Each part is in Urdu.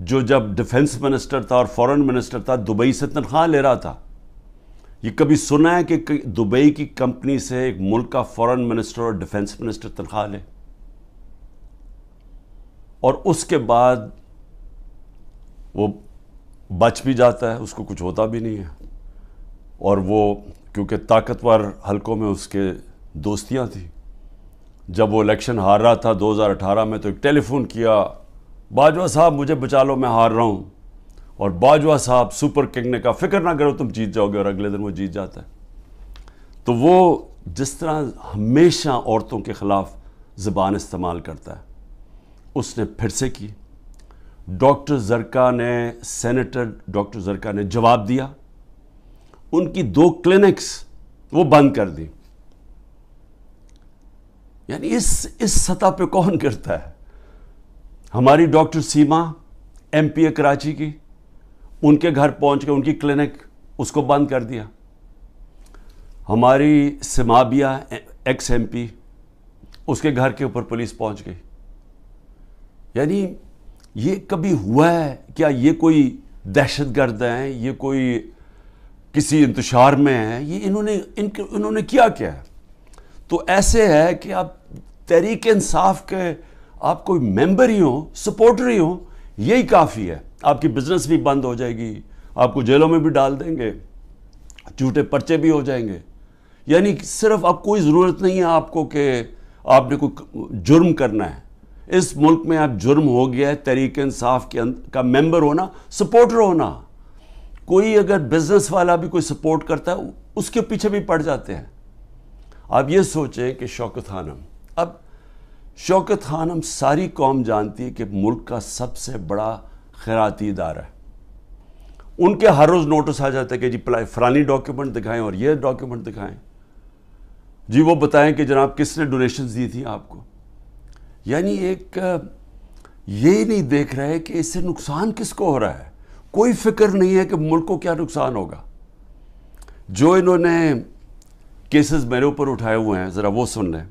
جو جب ڈیفنس منسٹر تھا اور فورن منسٹر تھا دبئی سے تنخواہ لے رہا تھا. یہ کبھی سنا ہے کہ دبئی کی کمپنی سے ایک ملک کا فورن منسٹر اور ڈیفنس منسٹر تنخواہ لے؟ اور اس کے بعد وہ بچ بھی جاتا ہے, اس کو کچھ ہوتا بھی نہیں ہے. اور وہ کیونکہ طاقتور حلقوں میں اس کے دوستیاں تھیں, جب وہ الیکشن ہار رہا تھا 2018 میں تو ایک ٹیلی فون کیا, باجوہ صاحب مجھے بچا لو میں ہار رہا ہوں. اور باجوہ صاحب سپر کنگ نے کہا فکر نہ کرو تم جیت جاؤ گے, اور اگلے دن وہ جیت جاتا ہے. تو وہ جس طرح ہمیشہ عورتوں کے خلاف زبان استعمال کرتا ہے, اس نے پھر سے کی. ڈاکٹر زرکا نے, سینیٹر ڈاکٹر زرکا نے جواب دیا, ان کی 2 کلینکس وہ بند کر دی. یعنی اس سطح پہ کون کرتا ہے؟ ہماری ڈاکٹر سیما ایم پی اے کراچی کی, ان کے گھر پہنچ کے ان کی کلینک اس کو بند کر دیا. ہماری سمابیہ ایکس ایم پی, اس کے گھر کے اوپر پولیس پہنچ گئی. یعنی یہ کبھی ہوا ہے کیا؟ یہ کوئی دہشت گرد ہیں, یہ کوئی کسی انتشار میں ہیں, یہ انہوں نے کیا ہے؟ تو ایسے ہے کہ آپ تحریک انصاف کے آپ کوئی ممبر ہی ہوں, سپورٹر ہی ہوں, یہی کافی ہے. آپ کی بزنس بھی بند ہو جائے گی, آپ کو جیلوں میں بھی ڈال دیں گے, جھوٹے پرچے بھی ہو جائیں گے. یعنی صرف اب کوئی ضرورت نہیں ہے آپ کو کہ آپ نے کوئی جرم کرنا ہے. اس ملک میں اب جرم ہو گیا ہے تحریک انصاف کا ممبر ہونا, سپورٹر ہونا. کوئی اگر بزنس والا بھی کوئی سپورٹ کرتا ہے اس کے پیچھے بھی پڑ جاتے ہیں. آپ یہ سوچیں کہ شوکت خانم, اب شوکت خانم ساری قوم جانتی ہے کہ ملک کا سب سے بڑا خیراتی ادارہ ہے. ان کے ہر روز نوٹس آ جاتا ہے کہ جی فلانی ڈاکیومنٹ دکھائیں اور یہ ڈاکیومنٹ دکھائیں, جی وہ بتائیں کہ جناب کس نے ڈونیشنز دی تھی آپ کو. یعنی ایک یہ نہیں دیکھ رہے کہ اس سے نقصان کس کو ہو رہا ہے. کوئی فکر نہیں ہے کہ ملک کو کیا نقصان ہوگا. جو انہوں نے کیسز میرے اوپر اٹھائے ہوئے ہیں ذرا وہ سن لیں.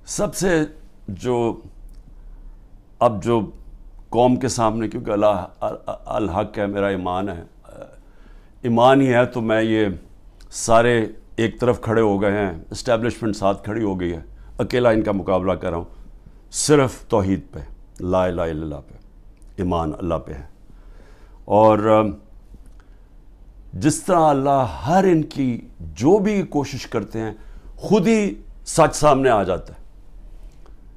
سب سے جو قوم کے سامنے, کیونکہ الحق ہے, میرا ایمان ہے, ایمان ہی ہے, تو میں یہ سارے ایک طرف کھڑے ہو گئے ہیں, اسٹیبلشمنٹ ساتھ کھڑی ہو گئی ہے, اکیلا ان کا مقابلہ کر رہا ہوں. صرف توحید پہ, لا الہ الا اللہ پہ, ایمان اللہ پہ ہے. اور جس طرح اللہ ہر ان کی جو بھی کوشش کرتے ہیں خود ہی سچ سامنے آ جاتا ہے.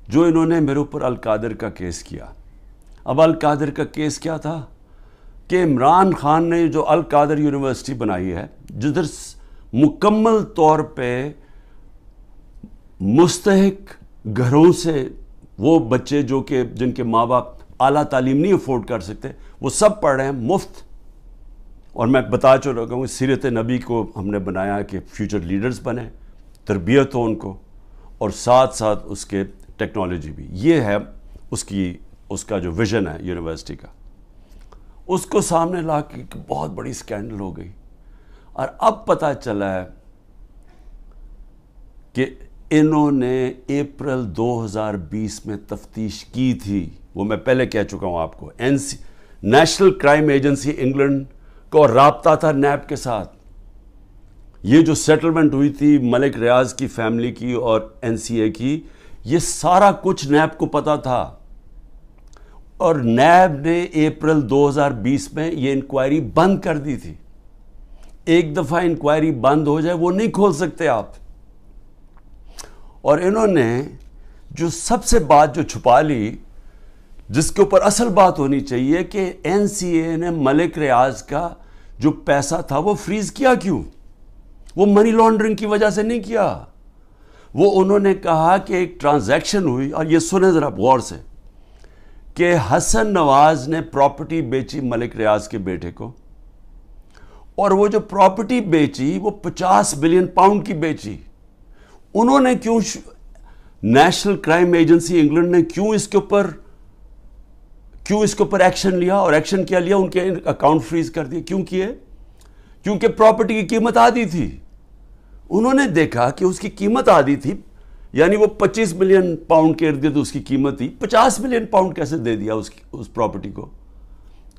جو انہوں نے میرے اوپر القادر کا کیس کیا, اب القادر کا کیس کیا تھا کہ عمران خان نے جو القادر یونیورسٹی بنائی ہے, جدھر مکمل طور پہ مستحق گھروں سے وہ بچے جو کہ جن کے ماں باپ اعلیٰ تعلیم نہیں افورڈ کر سکتے, وہ سب پڑھ رہے ہیں مفت. اور میں بتا چل رہا ہوں سیرت نبی کو ہم نے بنایا کہ فیوچر لیڈرز بنیں, تربیت ہو ان کو, اور ساتھ ساتھ اس کے ٹیکنالوجی بھی. یہ ہے اس کا جو ویژن ہے یونیورسٹی کا. اس کو سامنے لا کے بہت بڑی سکینڈل ہو گئی. اور اب پتہ چلا ہے کہ انہوں نے اپریل 2020 میں تفتیش کی تھی. وہ میں پہلے کہہ چکا ہوں آپ کو, نیشنل کرائم ایجنسی انگلینڈ کو رابطہ تھا نیب کے ساتھ. یہ جو سیٹلمنٹ ہوئی تھی ملک ریاض کی فیملی کی اور این سی اے کی, یہ سارا کچھ نیب کو پتا تھا. اور نیب نے اپریل 2020 میں یہ انکوائری بند کر دی تھی. ایک دفعہ انکوائری بند ہو جائے وہ نہیں کھول سکتے آپ. اور انہوں نے جو سب سے بات جو چھپا لی, جس کے اوپر اصل بات ہونی چاہیے, کہ این سی اے نے ملک ریاض کا جو پیسہ تھا وہ فریز کیا کیوں؟ وہ منی لانڈرنگ کی وجہ سے نہیں کیا. وہ انہوں نے کہا کہ ایک ٹرانزیکشن ہوئی, اور یہ سنیں ذرا غور سے, کہ حسن نواز نے پراپرٹی بیچی ملک ریاض کے بیٹے کو, اور وہ جو پراپرٹی بیچی وہ 50 بلین پاؤنڈ کی بیچی. انہوں نے کیوں, نیشنل کرائم ایجنسی انگلینڈ نے کیوں اس کے اوپر ایکشن لیا؟ اور ایکشن کیا لیا؟ ان کے اکاؤنٹ فریز کر دیے. کیوں کیے؟ کیونکہ پراپرٹی کی قیمت آدھی تھی. انہوں نے دیکھا کہ اس کی قیمت آدھی تھی, یعنی وہ 25 ملین پاؤنڈ کے ارد گرد اس کی قیمت تھی, 50 ملین پاؤنڈ کیسے دے دیا اس پراپرٹی کو؟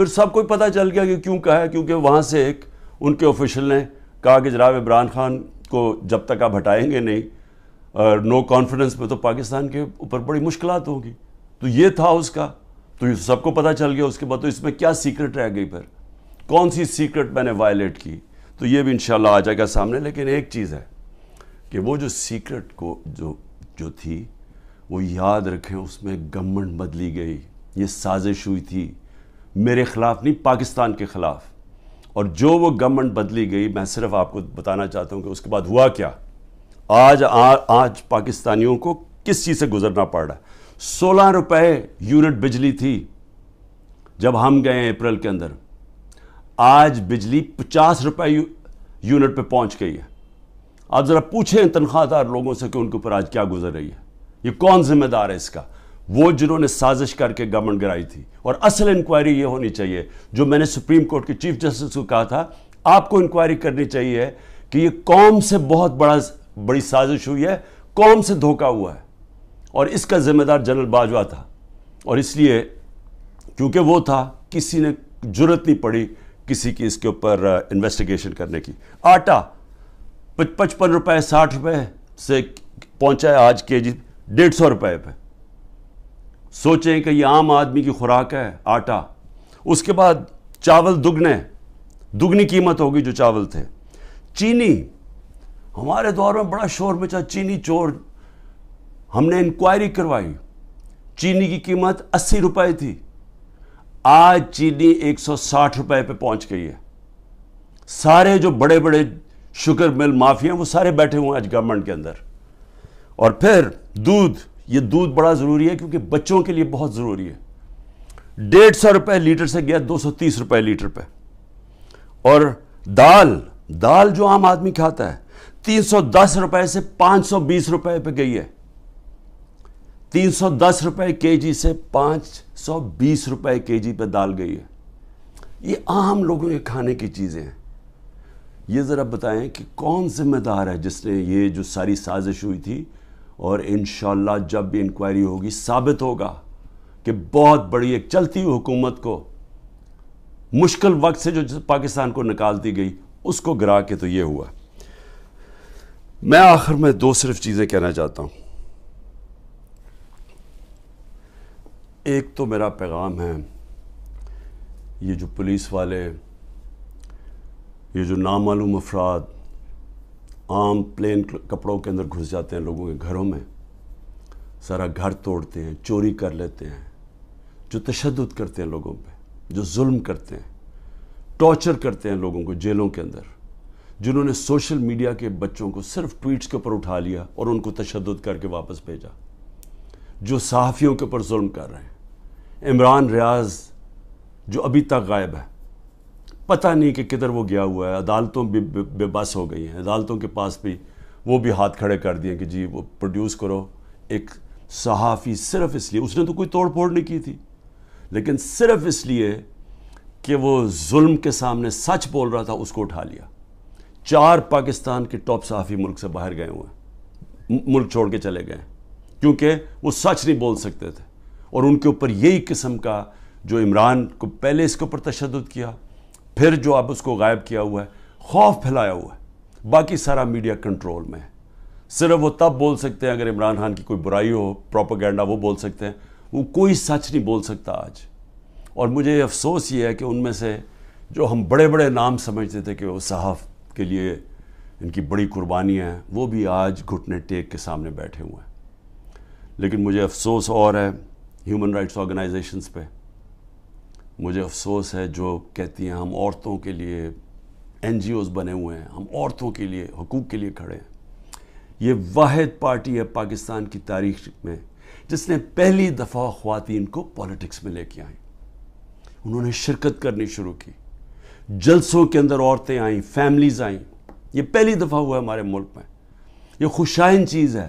پھر سب کو پتہ چل گیا کہ کیوں کہا ہے، کیونکہ وہاں سے ایک ان کے آفیشل نے کہا کہ جناب عمران خان کو جب تک آپ ہٹائیں گے نہیں نو کانفیڈنس پہ، تو پاکستان کے اوپر بڑی مشکلات ہوں گی. تو یہ تھا اس کا، تو یہ سب کو پتہ چل گیا. اس کے بعد تو اس میں کیا سیکرٹ رہ گئی، پھر کون سی سیکرٹ میں نے وائلیٹ کی، تو یہ بھی انشاءاللہ آ جائے گا سامنے. لیکن ایک چیز ہے کہ وہ جو سیکرٹ کو جو تھی وہ یاد رکھیں، اس میں گورنمنٹ بدلی گئی. یہ سازش ہوئی تھی میرے خلاف نہیں، پاکستان کے خلاف. اور جو وہ گورنمنٹ بدلی گئی، میں صرف آپ کو بتانا چاہتا ہوں کہ اس کے بعد ہوا کیا. آج پاکستانیوں کو کس چیز سے گزرنا پڑ رہا ہے. 16 روپے یونٹ بجلی تھی جب ہم گئے اپریل کے اندر، آج بجلی 50 روپے یونٹ پہ پہنچ گئی ہے. آپ ذرا پوچھیں تنخواہ دار لوگوں سے کہ ان کے اوپر آج کیا گزر رہی ہے. یہ کون ذمہ دار ہے اس کا؟ وہ جنہوں نے سازش کر کے گورنمنٹ گرائی تھی. اور اصل انکوائری یہ ہونی چاہیے جو میں نے سپریم کورٹ کے چیف جسٹس کو کہا تھا، آپ کو انکوائری کرنی چاہیے کہ یہ قوم سے بہت بڑی سازش ہوئی ہے، قوم سے دھوکہ ہوا ہے، اور اس کا ذمہ دار جنرل باجوہ تھا. اور اس لیے کیونکہ وہ تھا، کسی نے جرت نہیں پڑی کسی کی اس کے اوپر انویسٹیگیشن کرنے کی. آٹا 55 روپے 60 روپے سے پہنچا ہے آج کے جی 150 روپے پہ. سوچیں کہ یہ عام آدمی کی خوراک ہے آٹا. اس کے بعد چاول دگنی قیمت ہوگی جو چاول تھے. چینی، ہمارے دور میں بڑا شور مچا چینی چور. ہم نے انکوائری کروائی، چینی کی قیمت 80 روپے تھی، آج چینی 160 روپے پہ پہنچ گئی ہے. سارے جو بڑے بڑے شوگر مل مافیا ہیں وہ سارے بیٹھے ہوئے ہیں آج گورنمنٹ کے اندر. اور پھر یہ دودھ بڑا ضروری ہے کیونکہ بچوں کے لیے بہت ضروری ہے. 150 روپے لیٹر سے گیا 230 روپے لیٹر پہ. اور دال جو عام آدمی کھاتا ہے 310 روپے سے 520 روپے پہ گئی ہے. 310 روپے کے جی سے 520 روپے کے جی پہ دال گئی ہے. یہ عام لوگوں کے کھانے کی چیزیں ہیں. یہ ذرا بتائیں کہ کون ذمہ دار ہے جس نے یہ جو ساری سازش ہوئی تھی. اور انشاءاللہ جب بھی انکوائری ہوگی ثابت ہوگا کہ بہت بڑی ایک چلتی ہوئی حکومت کو مشکل وقت سے جو پاکستان کو نکالتی گئی اس کو گرا کے تو یہ ہوا. میں آخر میں صرف چیزیں کہنا چاہتا ہوں. ایک تو میرا پیغام ہے، یہ جو پولیس والے، یہ جو نامعلوم افراد عام پلین کپڑوں کے اندر گھس جاتے ہیں لوگوں کے گھروں میں، سارا گھر توڑتے ہیں، چوری کر لیتے ہیں، جو تشدد کرتے ہیں لوگوں پہ، جو ظلم کرتے ہیں، ٹارچر کرتے ہیں لوگوں کو جیلوں کے اندر، جنہوں نے سوشل میڈیا کے بچوں کو صرف ٹویٹس کے اوپر اٹھا لیا اور ان کو تشدد کر کے واپس بھیجا، جو صحافیوں کے اوپر ظلم کر رہے ہیں. عمران ریاض جو ابھی تک غائب ہے، پتہ نہیں کہ کدھر وہ گیا ہوا ہے. عدالتوں بھی بے بس ہو گئی ہیں، عدالتوں کے پاس بھی وہ بھی ہاتھ کھڑے کر دیے کہ جی وہ پروڈیوس کرو. ایک صحافی صرف اس لیے، اس نے تو کوئی توڑ پھوڑ نہیں کی تھی، لیکن صرف اس لیے کہ وہ ظلم کے سامنے سچ بول رہا تھا، اس کو اٹھا لیا. 4 پاکستان کے ٹاپ صحافی ملک سے باہر گئے ہوئے ہیں، ملک چھوڑ کے چلے گئے کیونکہ وہ سچ نہیں بول سکتے تھے. اور ان کے اوپر یہی قسم کا جو عمران کو پہلے اس کے اوپر تشدد کیا، پھر جو اب اس کو غائب کیا ہوا ہے، خوف پھیلایا ہوا ہے. باقی سارا میڈیا کنٹرول میں ہے. صرف وہ تب بول سکتے ہیں اگر عمران خان کی کوئی برائی ہو، پروپیگنڈا، وہ بول سکتے ہیں. وہ کوئی سچ نہیں بول سکتا آج. اور مجھے افسوس یہ ہے کہ ان میں سے جو ہم بڑے بڑے نام سمجھتے تھے کہ وہ صحاف کے لیے ان کی بڑی قربانیاں ہیں، وہ بھی آج گھٹنے ٹیک کے سامنے بیٹھے ہوئے ہیں. لیکن مجھے افسوس اور ہے ہیومن رائٹس آرگنائزیشنز پہ. مجھے افسوس ہے جو کہتی ہیں ہم عورتوں کے لیے NGOs بنے ہوئے ہیں، ہم عورتوں کے لیے حقوق کے لیے کھڑے ہیں. یہ واحد پارٹی ہے پاکستان کی تاریخ میں جس نے پہلی دفعہ خواتین کو پالیٹکس میں لے کے آئیں. انہوں نے شرکت کرنی شروع کی، جلسوں کے اندر عورتیں آئیں، فیملیز آئیں. یہ پہلی دفعہ ہوا ہے ہمارے ملک میں. یہ خوشائن چیز ہے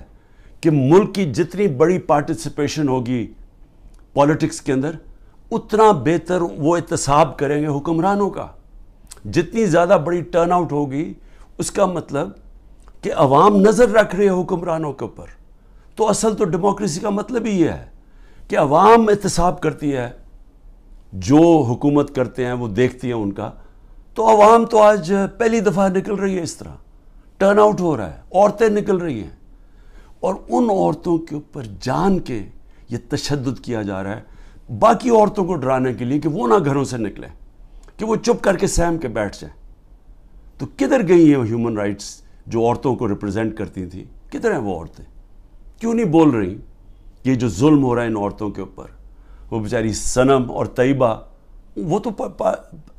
کہ ملک کی جتنی بڑی پارٹیسپیشن ہوگی پالیٹکس کے اندر، اتنا بہتر وہ احتساب کریں گے حکمرانوں کا. جتنی زیادہ بڑی ٹرن آؤٹ ہوگی اس کا مطلب کہ عوام نظر رکھ رہے ہیں حکمرانوں کے اوپر. تو اصل تو ڈیموکریسی کا مطلب ہی یہ ہے کہ عوام احتساب کرتی ہے جو حکومت کرتے ہیں وہ دیکھتی ہیں ان کا، تو عوام تو آج پہلی دفعہ نکل رہی ہے، اس طرح ٹرن آؤٹ ہو رہا ہے، عورتیں نکل رہی ہیں، اور ان عورتوں کے اوپر جان کے یہ تشدد کیا جا رہا ہے باقی عورتوں کو ڈرانے کے لیے کہ وہ نہ گھروں سے نکلیں، کہ وہ چپ کر کے سہم کے بیٹھ جائیں۔ تو کدھر گئی ہیں ہیومن رائٹس جو عورتوں کو ریپرزینٹ کرتی تھیں؟ کدھر ہیں وہ عورتیں؟ کیوں نہیں بول رہی کہ یہ جو ظلم ہو رہا ہے ان عورتوں کے اوپر؟ وہ بیچاری صنم اور طیبہ، وہ تو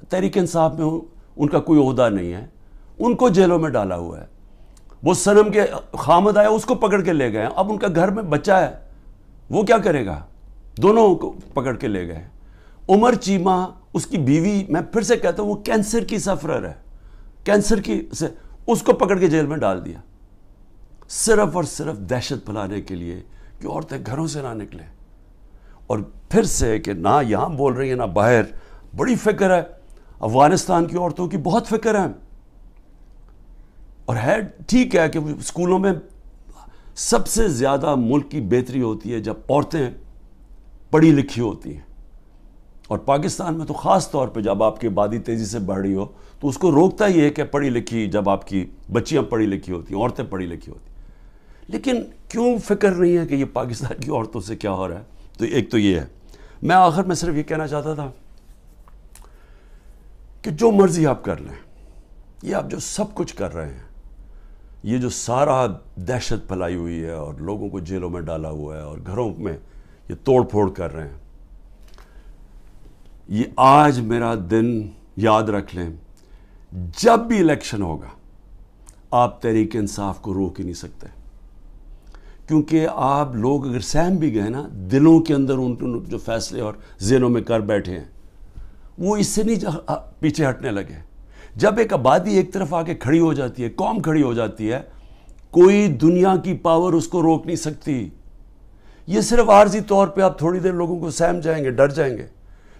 تحریک انصاف میں ان کا کوئی عہدہ نہیں ہے، ان کو جیلوں میں ڈالا ہوا ہے۔ وہ صنم کے خامد آیا، اس کو پکڑ کے لے گئے، اب ان کا گھر میں بچہ ہے، وہ کیا کرے گا؟ دونوں کو پکڑ کے لے گئے۔ عمر چیمہ، اس کی بیوی، میں پھر سے کہتا ہوں وہ کینسر کی سفرر ہے، کینسر کی سے اس کو پکڑ کے جیل میں ڈال دیا، صرف اور صرف دہشت پھیلانے کے لیے کہ عورتیں گھروں سے نہ نکلیں۔ اور پھر سے کہ نہ یہاں بول رہی ہیں نہ باہر، بڑی فکر ہے افغانستان کی عورتوں کی، بہت فکر ہے، اور ہے ٹھیک ہے کہ اسکولوں میں سب سے زیادہ ملک کی بہتری ہوتی ہے جب عورتیں پڑھی لکھی ہوتی ہیں، اور پاکستان میں تو خاص طور پہ جب آپ کی آبادی تیزی سے بڑھ رہی ہو تو اس کو روکتا ہی ہے کہ پڑھی لکھی، جب آپ کی بچیاں پڑھی لکھی ہوتی ہیں، عورتیں پڑھی لکھی ہوتی ہیں۔ لیکن کیوں فکر نہیں ہے کہ یہ پاکستان کی عورتوں سے کیا ہو رہا ہے؟ تو ایک تو یہ ہے۔ میں آخر میں صرف یہ کہنا چاہتا تھا کہ جو مرضی آپ کر لیں، یہ آپ جو سب کچھ کر رہے ہیں، یہ جو سارا دہشت پھیلائی ہوئی ہے اور لوگوں کو جیلوں میں ڈالا ہوا ہے اور گھروں میں یہ توڑ پھوڑ کر رہے ہیں، یہ آج میرا دن یاد رکھ لیں، جب بھی الیکشن ہوگا آپ تحریک انصاف کو روک ہی نہیں سکتے، کیونکہ آپ لوگ اگر سہم بھی گئے نا، دلوں کے اندر ان جو فیصلے اور ذہنوں میں کر بیٹھے ہیں وہ اس سے نہیں پیچھے ہٹنے لگے۔ جب ایک آبادی ایک طرف آ کے کھڑی ہو جاتی ہے، قوم کھڑی ہو جاتی ہے، کوئی دنیا کی پاور اس کو روک نہیں سکتی۔ یہ صرف عارضی طور پہ آپ تھوڑی دیر لوگوں کو سہم جائیں گے، ڈر جائیں گے۔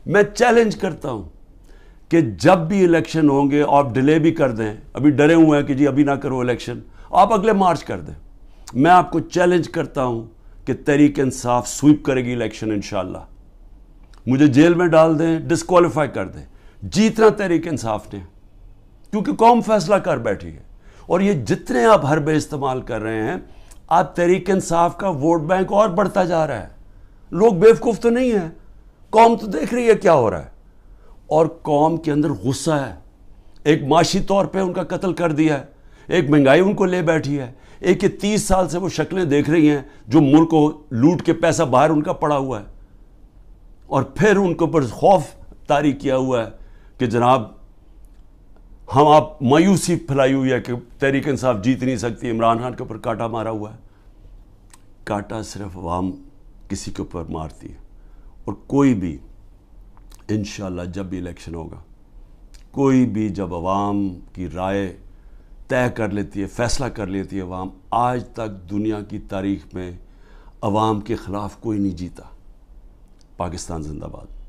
میں چیلنج کرتا ہوں کہ جب بھی الیکشن ہوں گے آپ ڈیلے بھی کر دیں، ابھی ڈرے ہوئے ہیں کہ جی ابھی نہ کرو الیکشن، آپ اگلے مارچ کر دیں۔ میں آپ کو چیلنج کرتا ہوں کہ تحریک انصاف سویپ کرے گی الیکشن انشاءاللہ۔ مجھے جیل میں ڈال دیں، ڈسکوالیفائی کر دیں، جیتنا تحریک انصاف نے، کیونکہ قوم فیصلہ کر بیٹھی ہے۔ اور یہ جتنے آپ حربے استعمال کر رہے ہیں، آپ تحریک انصاف کا ووٹ بینک اور بڑھتا جا رہا ہے۔ لوگ بیوقوف تو نہیں ہیں، قوم تو دیکھ رہی ہے کیا ہو رہا ہے، اور قوم کے اندر غصہ ہے۔ ایک معاشی طور پہ ان کا قتل کر دیا ہے، ایک مہنگائی ان کو لے بیٹھی ہے، ایک کہ 30 سال سے وہ شکلیں دیکھ رہی ہیں جو ملک کو لوٹ کے پیسہ باہر ان کا پڑا ہوا ہے، اور پھر ان کے اوپر خوف طاری کیا ہوا ہے کہ جناب ہم آپ مایوسی پھیلائی ہوئی ہے کہ تحریک انصاف جیت نہیں سکتی، عمران خان کے اوپر کانٹا مارا ہوا ہے۔ کانٹا صرف عوام کسی کے اوپر مارتی ہے، اور کوئی بھی انشاءاللہ جب بھی الیکشن ہوگا، کوئی بھی جب عوام کی رائے طے کر لیتی ہے، فیصلہ کر لیتی ہے عوام، آج تک دنیا کی تاریخ میں عوام کے خلاف کوئی نہیں جیتا۔ پاکستان زندہ باد۔